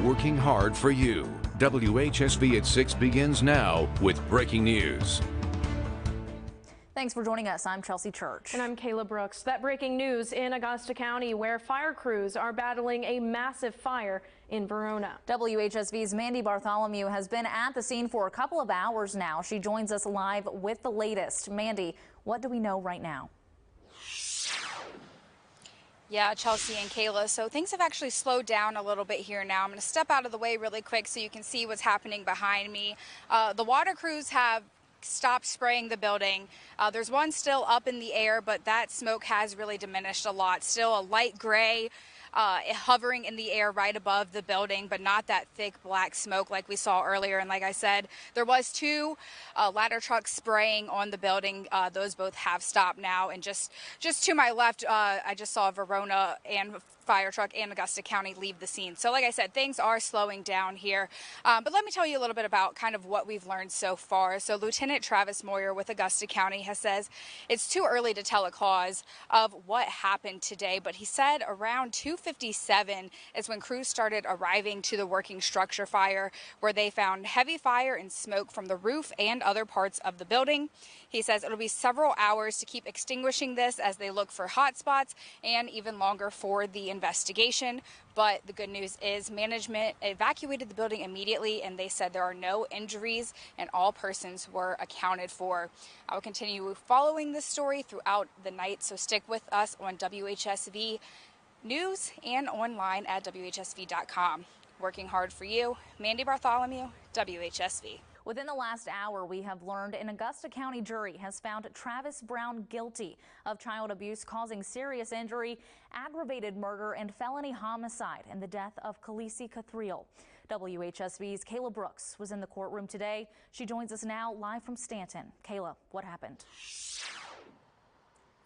working hard for you. WHSV at 6 begins now with breaking news. Thanks for joining us. I'm Chelsea Church. And I'm Kayla Brooks. That breaking news in Augusta County, where fire crews are battling a massive fire in Verona. WHSV's Mandy Bartholomew has been at the scene for a couple of hours now. She joins us live with the latest. Mandy, what do we know right now? Yeah, Chelsea and Kayla. So things have actually slowed down a little bit here now. I'm going to step out of the way really quick so you can see what's happening behind me. The water crews have stopped spraying the building. There's one still up in the air, but that smoke has really diminished a lot. Still a light gray hovering in the air right above the building, but not that thick black smoke like we saw earlier. And like I said, there was two ladder trucks spraying on the building. Those both have stopped now. And just to my left, I just saw Verona and fire truck and Augusta County leave the scene. So like I said, things are slowing down here. But let me tell you a little bit about kind of what we've learned so far. So Lieutenant Travis Moyer with Augusta County has says it's too early to tell a cause of what happened today, but he said around 2:57 is when crews started arriving to the working structure fire, where they found heavy fire and smoke from the roof and other parts of the building. He says it'll be several hours to keep extinguishing this as they look for hot spots, and even longer for the investigation. But the good news is management evacuated the building immediately, and they said there are no injuries and all persons were accounted for. I will continue following this story throughout the night, so stick with us on WHSV News and online at WHSV.com. Working hard for you, Mandy Bartholomew, WHSV. Within the last hour, we have learned an Augusta County jury has found Travis Brown guilty of child abuse causing serious injury, aggravated murder, and felony homicide in the death of Khaleesi Cathriel. WHSV's Kayla Brooks was in the courtroom today. She joins us now live from Stanton. Kayla, what happened?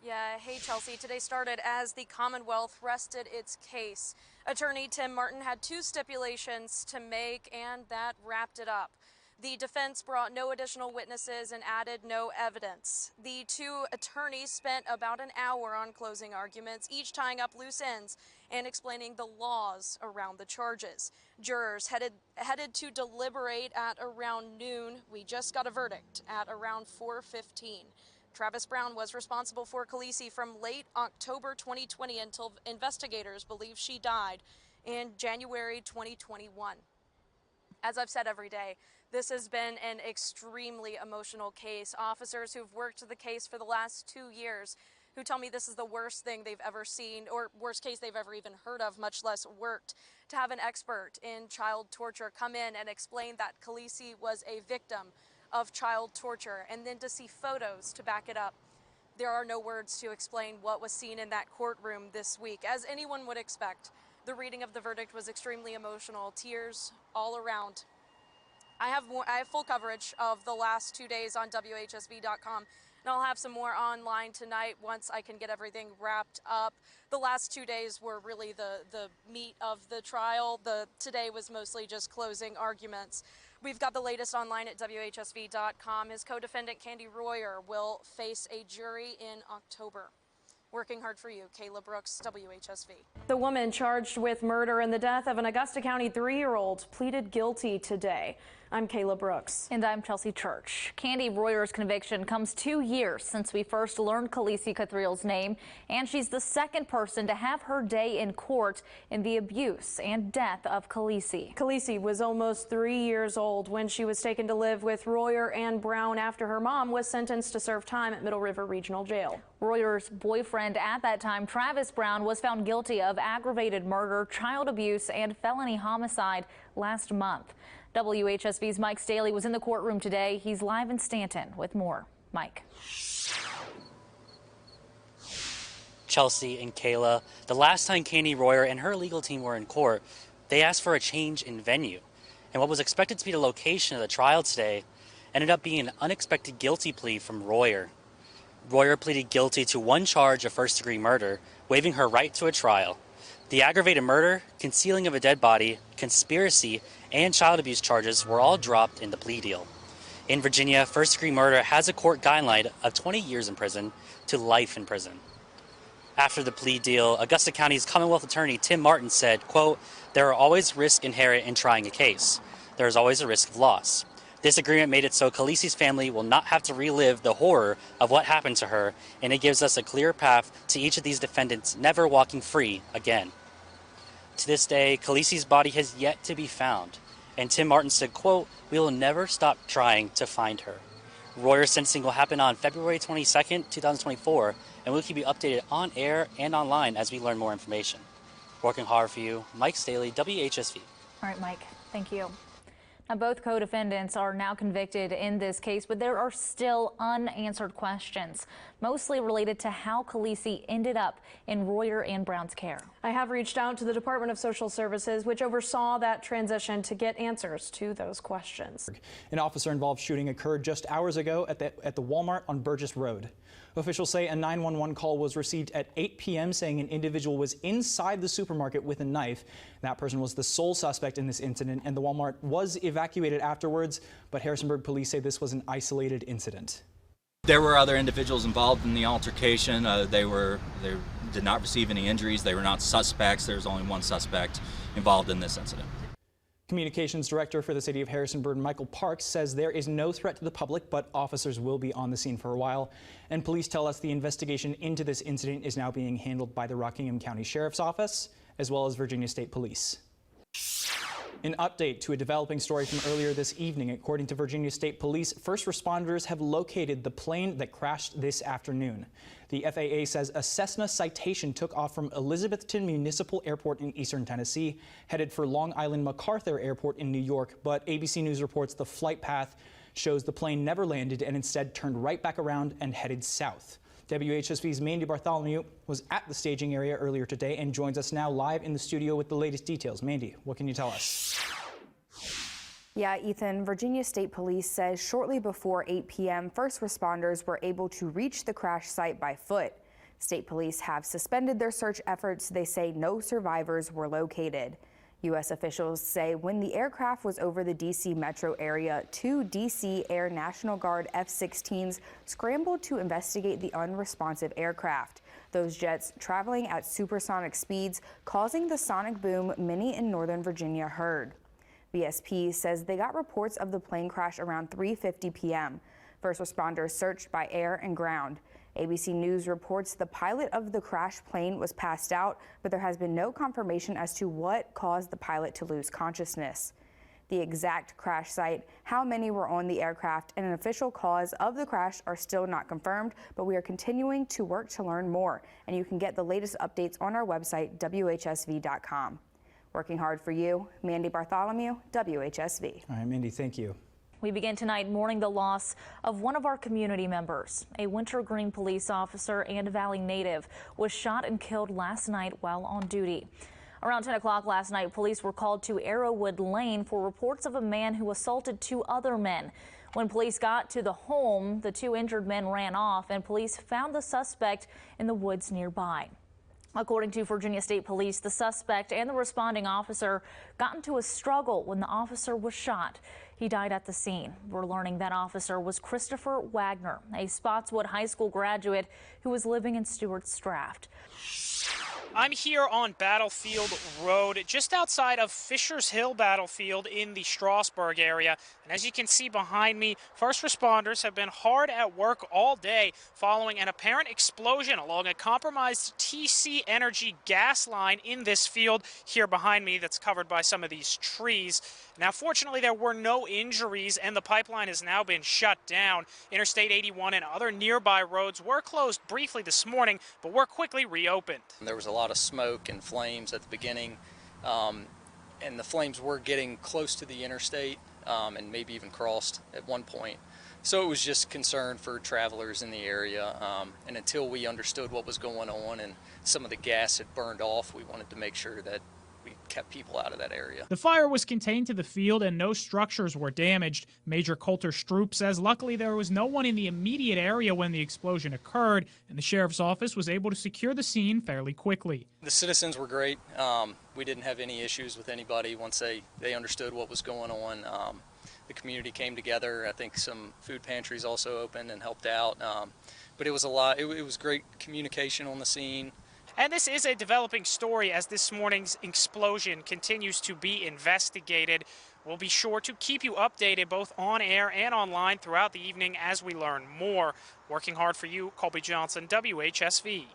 Yeah, hey Chelsea, today started as the Commonwealth rested its case. Attorney Tim Martin had two stipulations to make, and that wrapped it up. The defense brought no additional witnesses and added no evidence. The two attorneys spent about an hour on closing arguments, each tying up loose ends and explaining the laws around the charges. Jurors headed to deliberate at around noon. We just got a verdict at around 4:15. Travis Brown was responsible for Khaleesi from late October 2020 until investigators believe she died in January 2021. As I've said every day, this has been an extremely emotional case. Officers who've worked the case for the last 2 years who tell me this is the worst thing they've ever seen, or worst case they've ever even heard of, much less worked. To have an expert in child torture come in and explain that Khaleesi was a victim of child torture, and then to see photos to back it up. There are no words to explain what was seen in that courtroom this week. As anyone would expect, the reading of the verdict was extremely emotional, tears all around. I have full coverage of the last 2 days on WHSV.com, and I'll have some more online tonight once I can get everything wrapped up. The last 2 days were really the meat of the trial. Today was mostly just closing arguments. We've got the latest online at WHSV.com. His co-defendant, Candy Royer, will face a jury in October. Working hard for you, Kayla Brooks, WHSV. The woman charged with murder in the death of an Augusta County 3-year-old pleaded guilty today. I'm Kayla Brooks. And I'm Chelsea Church. Candy Royer's conviction comes 2 years since we first learned Khaleesi Cathriel's name, and she's the second person to have her day in court in the abuse and death of Khaleesi. Khaleesi was almost 3 years old when she was taken to live with Royer and Brown after her mom was sentenced to serve time at Middle River Regional Jail. Royer's boyfriend at that time, Travis Brown, was found guilty of aggravated murder, child abuse, and felony homicide last month. WHSV's Mike Staley was in the courtroom today. He's live in Stanton with more. Mike. Chelsea and Kayla, the last time Candy Royer and her legal team were in court, they asked for a change in venue. And what was expected to be the location of the trial today ended up being an unexpected guilty plea from Royer. Royer pleaded guilty to one charge of first-degree murder, waiving her right to a trial. The aggravated murder, concealing of a dead body, conspiracy, and child abuse charges were all dropped in the plea deal. In Virginia, first-degree murder has a court guideline of 20 years in prison to life in prison. After the plea deal, Augusta County's Commonwealth Attorney Tim Martin said, quote, "There are always risks inherent in trying a case. There is always a risk of loss. This agreement made it so Khaleesi's family will not have to relive the horror of what happened to her, and it gives us a clear path to each of these defendants never walking free again." To this day, Khaleesi's body has yet to be found, and Tim Martin said, quote, "We will never stop trying to find her." Royer's sentencing will happen on February 22nd, 2024, and we'll keep you updated on air and online as we learn more information. Working hard for you, Mike Staley, WHSV. All right, Mike, thank you. Now, both co-defendants are now convicted in this case, but there are still unanswered questions, mostly related to how Khaleesi ended up in Royer and Brown's care. I have reached out to the Department of Social Services, which oversaw that transition, to get answers to those questions. An officer-involved shooting occurred just hours ago at the Walmart on Burgess Road. Officials say a 911 call was received at 8 p.m. saying an individual was inside the supermarket with a knife. That person was the sole suspect in this incident, and the Walmart was evacuated afterwards, but Harrisonburg police say this was an isolated incident. There were other individuals involved in the altercation. They did not receive any injuries. They were not suspects. There was only one suspect involved in this incident. Communications Director for the City of Harrisonburg, Michael Parks, says there is no threat to the public, but officers will be on the scene for a while. And police tell us the investigation into this incident is now being handled by the Rockingham County Sheriff's Office, as well as Virginia State Police. An update to a developing story from earlier this evening. According to Virginia State Police, first responders have located the plane that crashed this afternoon. The FAA says a Cessna Citation took off from Elizabethton Municipal Airport in eastern Tennessee, headed for Long Island MacArthur Airport in New York, but ABC News reports the flight path shows the plane never landed and instead turned right back around and headed south. WHSV's Mandy Bartholomew was at the staging area earlier today and joins us now live in the studio with the latest details. Mandy, what can you tell us? Yeah, Ethan, Virginia State Police says shortly before 8 p.m., first responders were able to reach the crash site by foot. State police have suspended their search efforts. They say no survivors were located. U.S. officials say when the aircraft was over the D.C. metro area, 2 D.C. Air National Guard F-16s scrambled to investigate the unresponsive aircraft. Those jets traveling at supersonic speeds, causing the sonic boom many in Northern Virginia heard. VSP says they got reports of the plane crash around 3:50 p.m. First responders searched by air and ground. ABC News reports the pilot of the crashed plane was passed out, but there has been no confirmation as to what caused the pilot to lose consciousness. The exact crash site, how many were on the aircraft, and an official cause of the crash are still not confirmed, but we are continuing to work to learn more, and you can get the latest updates on our website, WHSV.com. Working hard for you, Mandy Bartholomew, WHSV. All right, Mandy, thank you. We begin tonight mourning the loss of one of our community members. A Wintergreen police officer and Valley native was shot and killed last night while on duty. Around 10 o'clock last night, police were called to Arrowwood Lane for reports of a man who assaulted 2 other men. When police got to the home, the 2 injured men ran off and police found the suspect in the woods nearby. According to Virginia State Police, the suspect and the responding officer got into a struggle when the officer was shot. He died at the scene. We're learning that officer was Christopher Wagner, a Spotswood High School graduate who was living in Stewart's Draft. I'm here on Battlefield Road, just outside of Fisher's Hill Battlefield in the Strasburg area. And as you can see behind me, first responders have been hard at work all day following an apparent explosion along a compromised TC Energy gas line in this field here behind me that's covered by some of these trees. Now, fortunately, there were no injuries and the pipeline has now been shut down. Interstate 81 and other nearby roads were closed briefly this morning, but were quickly reopened. There was a lot of smoke and flames at the beginning, and the flames were getting close to the interstate and maybe even crossed at one point. So it was just concern for travelers in the area, and until we understood what was going on and some of the gas had burned off, we wanted to make sure that we kept people out of that area. The fire was contained to the field and no structures were damaged. Major Coulter Stroop says luckily there was no one in the immediate area when the explosion occurred, and the sheriff's office was able to secure the scene fairly quickly. The citizens were great. We didn't have any issues with anybody once they understood what was going on. The community came together. I think some food pantries also opened and helped out. But it was a lot. It was great communication on the scene. And this is a developing story as this morning's explosion continues to be investigated. We'll be sure to keep you updated both on air and online throughout the evening as we learn more. Working hard for you, Colby Johnson, WHSV.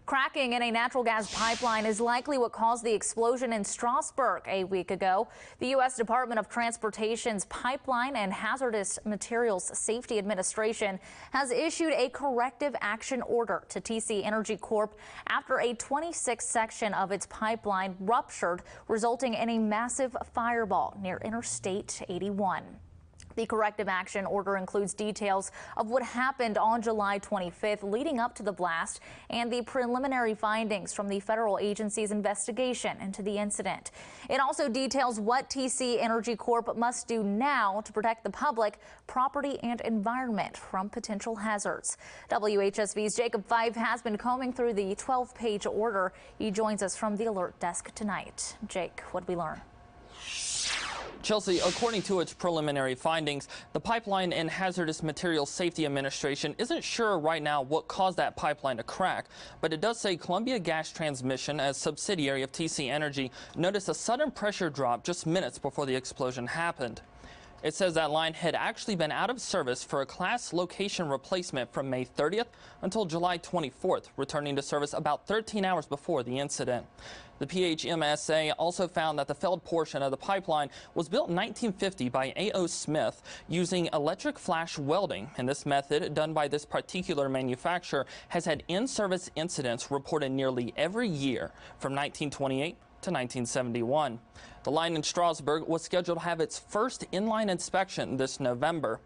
Cracking in a natural gas pipeline is likely what caused the explosion in Strasburg a week ago. The U.S. Department of Transportation's Pipeline and Hazardous Materials Safety Administration has issued a corrective action order to TC Energy Corp after a 26 section of its pipeline ruptured, resulting in a massive fireball near Interstate 81. The corrective action order includes details of what happened on July 25th leading up to the blast and the preliminary findings from the federal agency's investigation into the incident. It also details what TC Energy Corp must do now to protect the public, property, and environment from potential hazards. WHSV's Jacob Fife has been combing through the 12-page order. He joins us from the alert desk tonight. Jake, what did we learn? Chelsea, according to its preliminary findings, the Pipeline and Hazardous Materials Safety Administration isn't sure right now what caused that pipeline to crack, but it does say Columbia Gas Transmission, as subsidiary of TC Energy, noticed a sudden pressure drop just minutes before the explosion happened. It says that line had actually been out of service for a class location replacement from May 30th until July 24th, returning to service about 13 hours before the incident. The PHMSA also found that the failed portion of the pipeline was built in 1950 by A.O. Smith using electric flash welding, and this method, done by this particular manufacturer, has had in-service incidents reported nearly every year from 1928 to 1971. The line in Strasburg was scheduled to have its first inline inspection this November.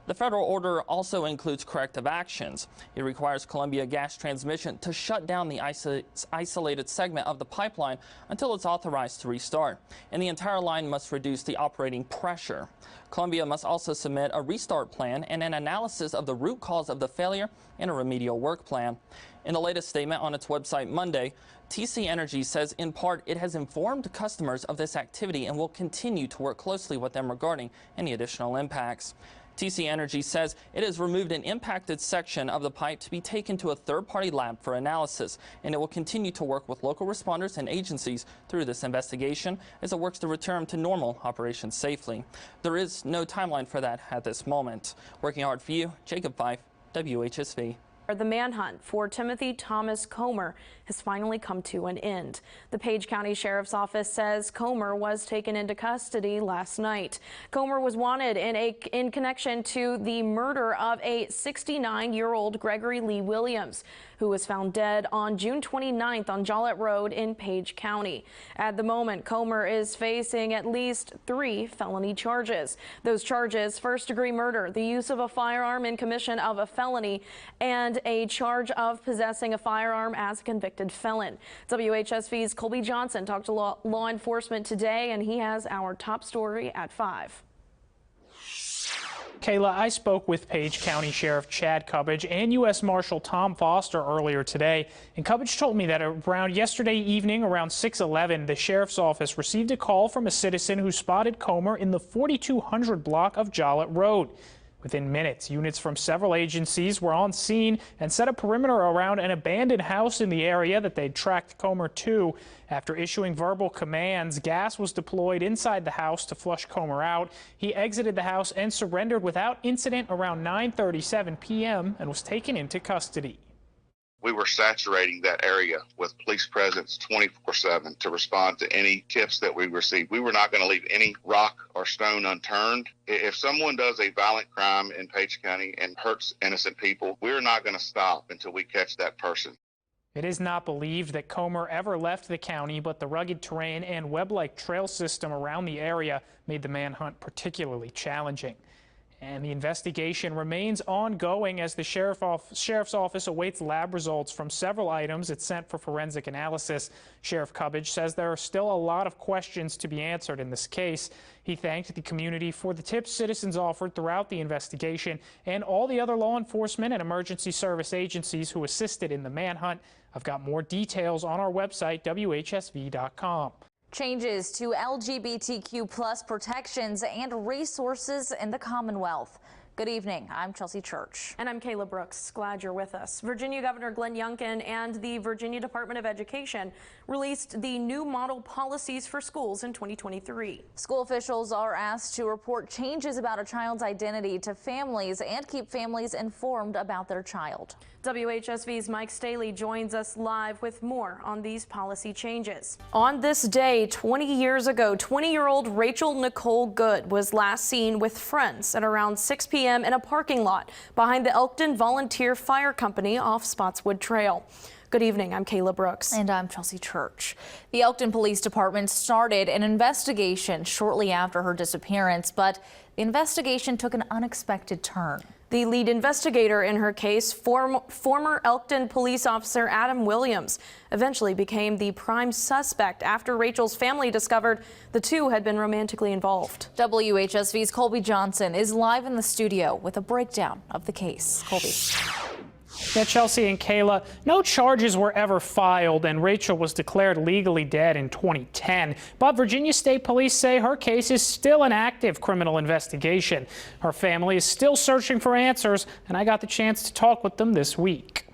The federal order also includes corrective actions. It requires Columbia Gas Transmission to shut down the isolated segment of the pipeline until it's authorized to restart, and the entire line must reduce the operating pressure. Columbia must also submit a restart plan and an analysis of the root cause of the failure and a remedial work plan. In the latest statement on its website Monday, TC Energy says in part it has informed customers of this activity and will continue to work closely with them regarding any additional impacts. TC Energy says it has removed an impacted section of the pipe to be taken to a third-party lab for analysis, and it will continue to work with local responders and agencies through this investigation as it works to return to normal operations safely. There is no timeline for that at this moment. Working hard for you, Jacob Fife, WHSV. The manhunt for Timothy Thomas Comer has finally come to an end. The Page County Sheriff's Office says Comer was taken into custody last night. Comer was wanted in connection to the murder of a 69-year-old Gregory Lee Williams, who was found dead on June 29th on Joliet Road in Page County. At the moment, Comer is facing at least 3 felony charges. Those charges: first-degree murder, the use of a firearm in commission of a felony, and a charge of possessing a firearm as a convicted felon. WHSV's Colby Johnson talked to law enforcement today, and he has our top story at 5. Kayla, I spoke with Page County Sheriff Chad Cubbage and U.S. Marshal Tom Foster earlier today, and Cubbage told me that around yesterday evening, around 6:11, the sheriff's office received a call from a citizen who spotted Comer in the 4200 block of Joliet Road. Within minutes, units from several agencies were on scene and set a perimeter around an abandoned house in the area that they'd tracked Comer to. After issuing verbal commands, gas was deployed inside the house to flush Comer out. He exited the house and surrendered without incident around 9:37 p.m. and was taken into custody. We were saturating that area with police presence 24/7 to respond to any tips that we received. We were not going to leave any rock or stone unturned. If someone does a violent crime in Page County and hurts innocent people, we're not going to stop until we catch that person. It is not believed that Comer ever left the county, but the rugged terrain and web-like trail system around the area made the manhunt particularly challenging. And the investigation remains ongoing as the sheriff's office awaits lab results from several items it sent for forensic analysis. Sheriff Cubbage says there are still a lot of questions to be answered in this case. He thanked the community for the tips citizens offered throughout the investigation and all the other law enforcement and emergency service agencies who assisted in the manhunt. I've got more details on our website, WHSV.com. Changes to LGBTQ+ protections and resources in the Commonwealth. Good evening. I'm Chelsea Church. And I'm Kayla Brooks. Glad you're with us. Virginia Governor Glenn Youngkin and the Virginia Department of Education released the new model policies for schools in 2023. School officials are asked to report changes about a child's identity to families and keep families informed about their child. WHSV's Mike Staley joins us live with more on these policy changes. On this day 20 years ago, 20-year-old Rachel Nicole Good was last seen with friends at around 6 p.m. in a parking lot behind the Elkton Volunteer Fire Company off Spotswood Trail. Good evening, I'm Kayla Brooks. And I'm Chelsea Church. The Elkton Police Department started an investigation shortly after her disappearance, but the investigation took an unexpected turn. The lead investigator in her case, former Elkton police officer Adam Williams, eventually became the prime suspect after Rachel's family discovered the two had been romantically involved. WHSV's Colby Johnson is live in the studio with a breakdown of the case. Colby. Yeah, Chelsea and Kayla, no charges were ever filed, and Rachel was declared legally dead in 2010. But Virginia State Police say her case is still an active criminal investigation. Her family is still searching for answers, and I got the chance to talk with them this week.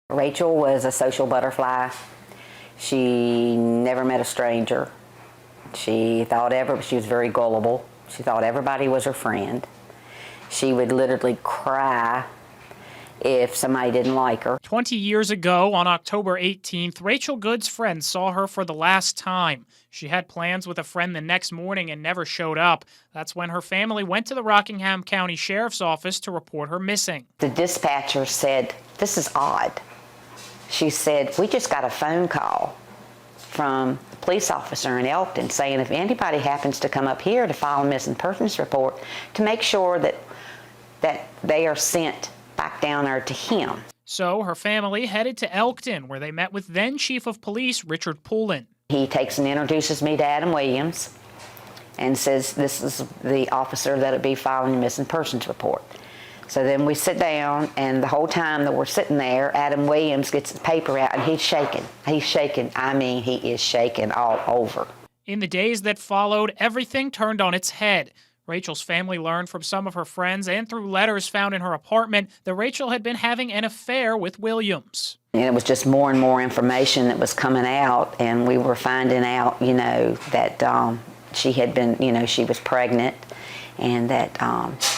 Rachel was a social butterfly. She never met a stranger. She was very gullible. She thought everybody was her friend. She would literally cry if somebody didn't like her. 20 years ago, on October 18th, Rachel Good's friend saw her for the last time. She had plans with a friend the next morning and never showed up. That's when her family went to the Rockingham County Sheriff's Office to report her missing. The dispatcher said, "This is odd." She said, "We just got a phone call from the police officer in Elkton saying if anybody happens to come up here to file a missing persons report, to make sure that they are sent back down there to him." So her family headed to Elkton, where they met with then Chief of Police Richard Poulin. He takes and introduces me to Adam Williams and says, "This is the officer that'll be filing a missing persons report." So then we sit down, and the whole time that we're sitting there, Adam Williams gets the paper out, and he's shaking. He's shaking. I mean, he is shaking all over. In the days that followed, everything turned on its head. Rachel's family learned from some of her friends and through letters found in her apartment that Rachel had been having an affair with Williams. And it was just more and more information that was coming out, and we were finding out, that she had been, she was pregnant, and that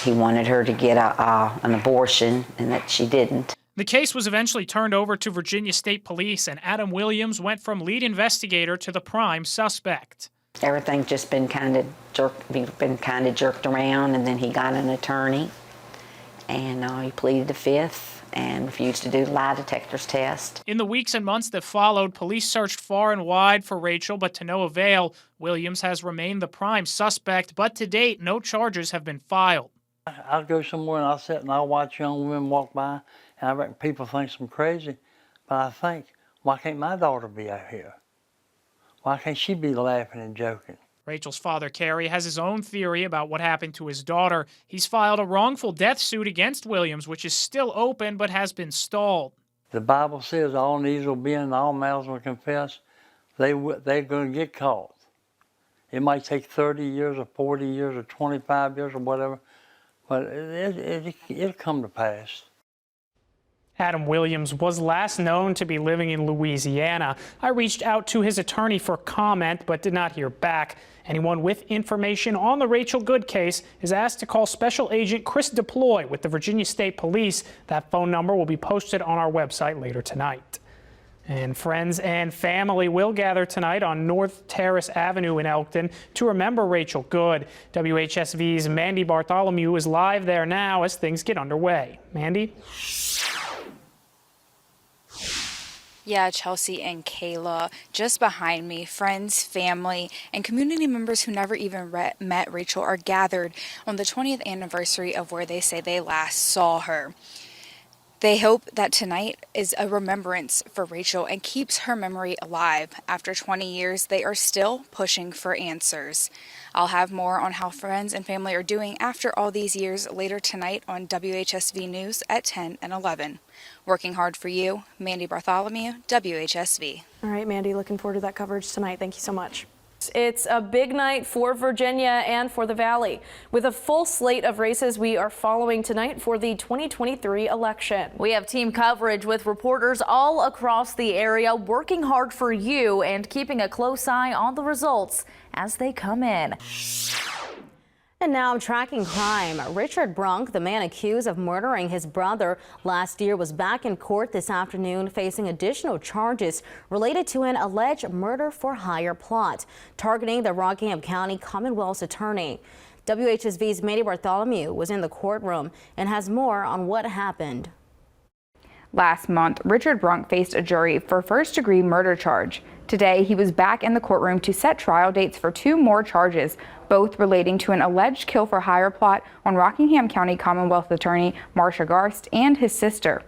he wanted her to get an abortion, and that she didn't. The case was eventually turned over to Virginia State Police, and Adam Williams went from lead investigator to the prime suspect. Everything's just been kind of jerked around, and then he got an attorney, and he pleaded the fifth and refused to do the lie detectors test. In the weeks and months that followed, police searched far and wide for Rachel, but to no avail. Williams has remained the prime suspect, but to date, no charges have been filed. I'll go somewhere and I'll sit and I'll watch young women walk by, and I reckon people think I'm crazy, but I think, why can't my daughter be out here? Why can't she be laughing and joking? Rachel's father, Kerry, has his own theory about what happened to his daughter. He's filed a wrongful death suit against Williams, which is still open but has been stalled. The Bible says all knees will bend and all mouths will confess. They're going to get caught. It might take 30 years or 40 years or 25 years or whatever, but it'll come to pass. Adam Williams was last known to be living in Louisiana. I reached out to his attorney for comment, but did not hear back. Anyone with information on the Rachel Good case is asked to call Special Agent Chris Deploy with the Virginia State Police. That phone number will be posted on our website later tonight. And friends and family will gather tonight on North Terrace Avenue in Elkton to remember Rachel Good. WHSV's Mandy Bartholomew is live there now as things get underway. Mandy? Yeah, Chelsea and Kayla, just behind me, friends, family, and community members who never even met Rachel are gathered on the 20th anniversary of where they say they last saw her. They hope that tonight is a remembrance for Rachel and keeps her memory alive. After 20 years, they are still pushing for answers. I'll have more on how friends and family are doing after all these years later tonight on WHSV News at 10 and 11. Working hard for you, Mandy Bartholomew, WHSV. All right, Mandy, looking forward to that coverage tonight. Thank you so much. It's a big night for Virginia and for the Valley. With a full slate of races we are following tonight for the 2023 election. We have team coverage with reporters all across the area working hard for you and keeping a close eye on the results as they come in. And now tracking crime. Richard Brunk, the man accused of murdering his brother last year, was back in court this afternoon facing additional charges related to an alleged murder-for-hire plot targeting the Rockingham County Commonwealth's attorney. WHSV's Mandy Bartholomew was in the courtroom and has more on what happened. Last month, Richard Brunk faced a jury for first-degree murder charge. Today, he was back in the courtroom to set trial dates for 2 more charges, both relating to an alleged kill-for-hire plot on Rockingham County Commonwealth Attorney Marsha Garst and his sister.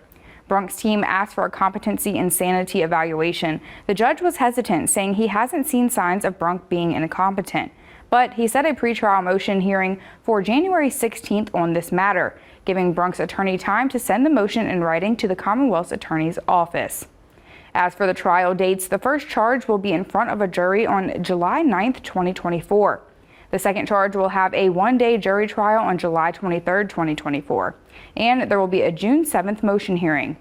Brunk's team asked for a competency and sanity evaluation. The judge was hesitant, saying he hasn't seen signs of Brunk being incompetent. But he set a pretrial motion hearing for January 16th on this matter, giving Brunk's attorney time to send the motion in writing to the Commonwealth's attorney's office. As for the trial dates, the first charge will be in front of a jury on July 9th, 2024. The second charge will have a 1-day jury trial on July 23rd, 2024. And there will be a June 7th motion hearing.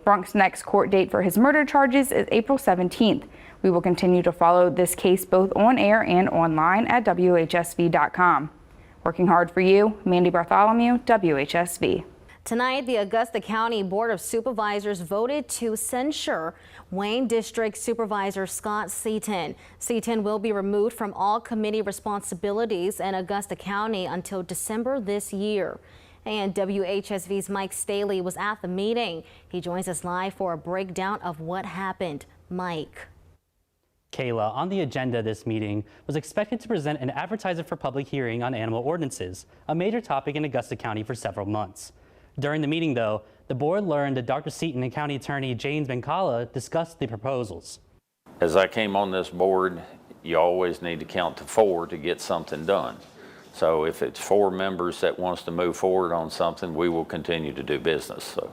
Brunk's next court date for his murder charges is April 17th. We will continue to follow this case both on air and online at WHSV.com. Working hard for you, Mandy Bartholomew, WHSV. Tonight, the Augusta County Board of Supervisors voted to censure Wayne District Supervisor Scott Seaton. Seaton will be removed from all committee responsibilities in Augusta County until December this year. And WHSV's Mike Staley was at the meeting. He joins us live for a breakdown of what happened. Mike. Kayla, on the agenda this meeting was expected to present an advertisement for public hearing on animal ordinances, a major topic in Augusta County for several months. During the meeting, though, the board learned that Dr. Seaton and County Attorney James Bencala discussed the proposals. As I came on this board, you always need to count to 4 to get something done. So if it's 4 members that wants to move forward on something, we will continue to do business. So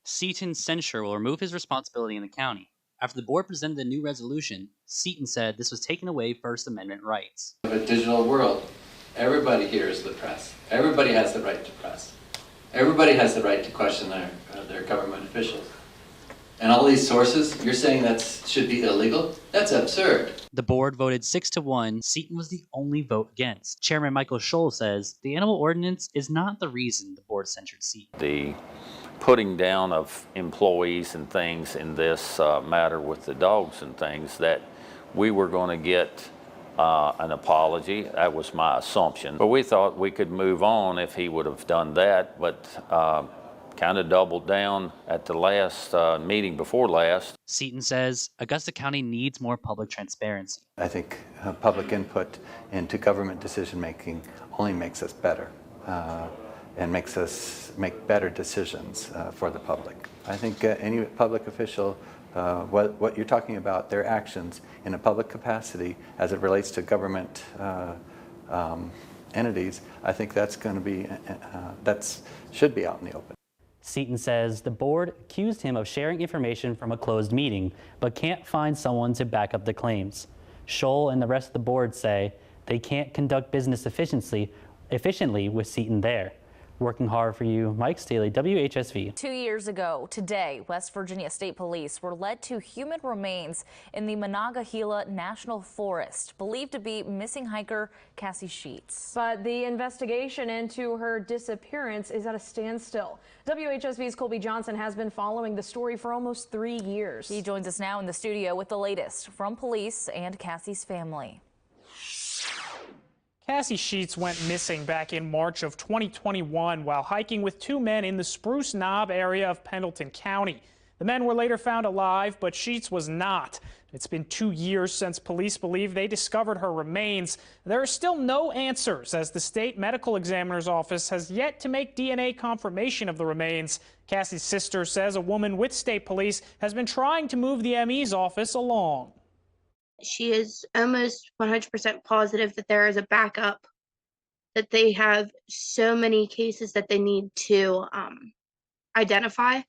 Seaton's censure will remove his responsibility in the county. After the board presented the new resolution, Seaton said this was taking away First Amendment rights. In a digital world, everybody here is the press. Everybody has the right to press. Everybody has the right to question their government officials. And all these sources, you're saying that should be illegal? That's absurd. The board voted 6-1. Seaton was the only vote against. Chairman Michael Scholl says the animal ordinance is not the reason the board censured Seaton. the putting down of employees and things in this matter with the dogs and things, that we were going to get an apology. That was my assumption. But we thought we could move on if he would have done that, but kind of doubled down at the last meeting before last. Seaton says Augusta County needs more public transparency. I think public input into government decision making only makes us better and makes us make better decisions for the public. I think any public official, what you're talking about, their actions in a public capacity as it relates to government entities, I think that's going to be, should be out in the open. Seaton says the board accused him of sharing information from a closed meeting, but can't find someone to back up the claims. Scholl and the rest of the board say they can't conduct business efficiently with Seaton there. Working hard for you, Mike Staley, WHSV. 2 years ago today, West Virginia State Police were led to human remains in the Monongahela National Forest, believed to be missing hiker Cassie Sheets. But the investigation into her disappearance is at a standstill. WHSV's Colby Johnson has been following the story for almost 3 years. He joins us now in the studio with the latest from police and Cassie's family. Cassie Sheets went missing back in March of 2021 while hiking with 2 men in the Spruce Knob area of Pendleton County. The men were later found alive, but Sheets was not. It's been 2 years since police believe they discovered her remains. There are still no answers, as the state medical examiner's office has yet to make DNA confirmation of the remains. Cassie's sister says a woman with state police has been trying to move the ME's office along. She is almost 100% positive that there is a backup, that they have so many cases that they need to identify.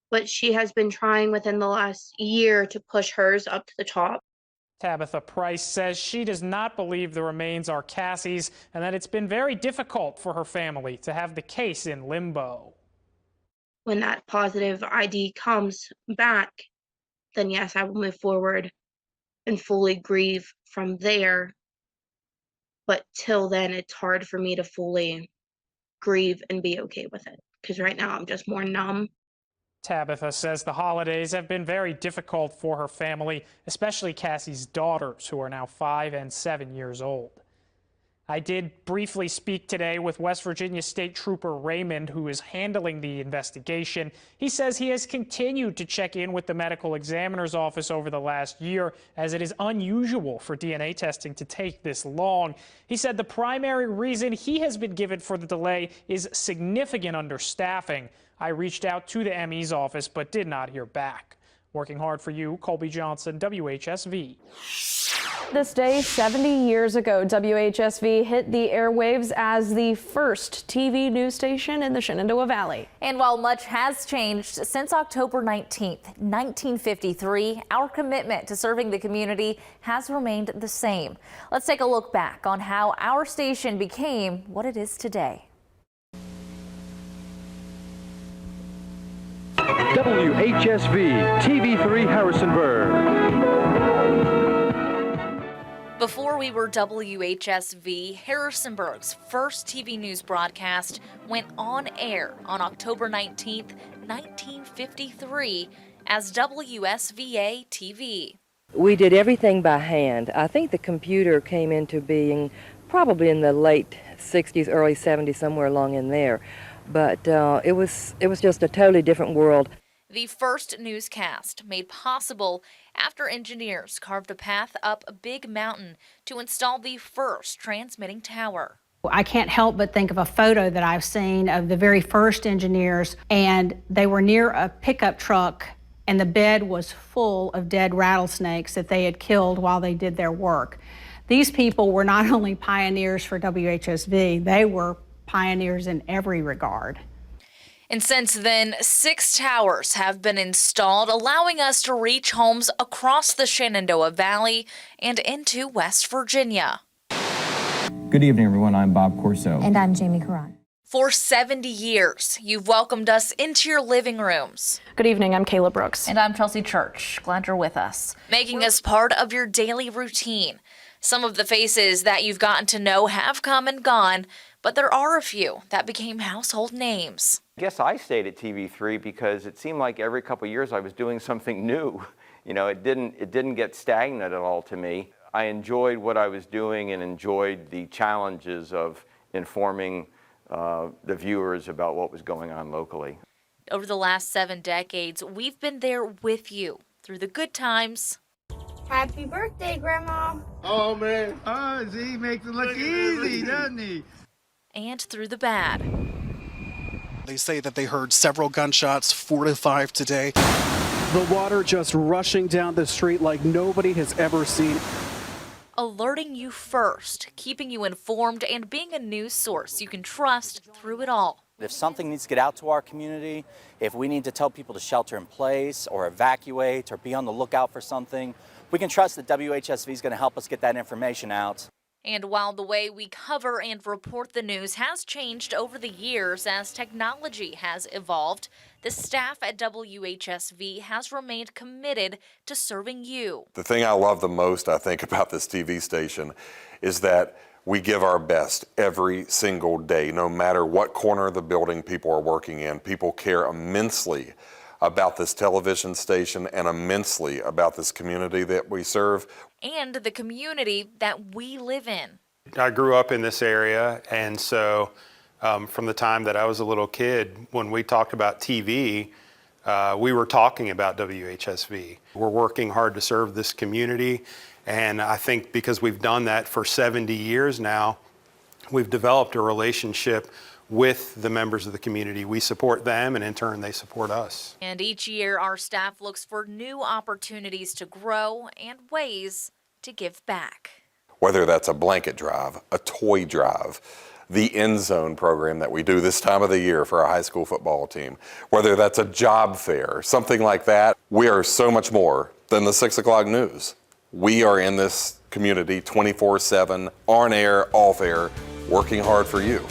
But she has been trying within the last year to push hers up to the top. Tabitha Price says she does not believe the remains are Cassie's and that it's been very difficult for her family to have the case in limbo. When that positive ID comes back, then yes, I will move forward and fully grieve from there. But till then, it's hard for me to fully grieve and be okay with it, because right now I'm just more numb. Tabitha says the holidays have been very difficult for her family, especially Cassie's daughters, who are now 5 and 7 years old. I did briefly speak today with West Virginia State Trooper Raymond, who is handling the investigation. He says he has continued to check in with the medical examiner's office over the last year, as it is unusual for DNA testing to take this long. He said the primary reason he has been given for the delay is significant understaffing. I reached out to the ME's office but did not hear back. Working hard for you, Colby Johnson, WHSV. This day 70 years ago, WHSV hit the airwaves as the first TV news station in the Shenandoah Valley. And while much has changed since October 19th, 1953, our commitment to serving the community has remained the same. Let's take a look back on how our station became what it is today. WHSV TV3 Harrisonburg. Before we were WHSV, Harrisonburg's first TV news broadcast went on air on October 19th, 1953 as WSVA TV. We did everything by hand. I think the computer came into being probably in the late 60s, early 70s, somewhere along in there. But it was just a totally different world. The first newscast made possible after engineers carved a path up a big mountain to install the first transmitting tower. I can't help but think of a photo that I've seen of the very first engineers, and they were near a pickup truck, and the bed was full of dead rattlesnakes that they had killed while they did their work. These people were not only pioneers for WHSV, they were pioneers in every regard. And since then, 6 towers have been installed, allowing us to reach homes across the Shenandoah Valley and into West Virginia. Good evening, everyone. I'm Bob Corso. And I'm Jamie Karan. For 70 years, you've welcomed us into your living rooms. Good evening, I'm Kayla Brooks. And I'm Chelsea Church. Glad you're with us. Making us part of your daily routine. Some of the faces that you've gotten to know have come and gone, but there are a few that became household names. I guess I stayed at TV3 because it seemed like every couple of years I was doing something new. You know, it didn't get stagnant at all to me. I enjoyed what I was doing and enjoyed the challenges of informing the viewers about what was going on locally. Over the last 7 decades, we've been there with you through the good times. Happy birthday, Grandma. Oh, man. Oh, he makes it look easy, doesn't he? And through the bad. They say that they heard several gunshots, 4 to 5 today. The water just rushing down the street like nobody has ever seen. Alerting you first, keeping you informed, and being a news source you can trust through it all. If something needs to get out to our community, if we need to tell people to shelter in place or evacuate or be on the lookout for something, we can trust that WHSV is going to help us get that information out. And while the way we cover and report the news has changed over the years as technology has evolved, the staff at WHSV has remained committed to serving you. The thing I love the most, I think, about this TV station is that we give our best every single day, no matter what corner of the building people are working in. People care immensely about this television station and immensely about this community that we serve. And the community that we live in. I grew up in this area, and so from the time that I was a little kid, when we talked about TV, we were talking about WHSV. We're working hard to serve this community, and I think because we've done that for 70 years now, we've developed a relationship with the members of the community. We support them, and in turn, they support us. And each year, our staff looks for new opportunities to grow and ways to give back. Whether that's a blanket drive, a toy drive, the end zone program that we do this time of the year for our high school football team, whether that's a job fair, something like that, we are so much more than the 6 o'clock news. We are in this community 24/7, on air, off air, working hard for you.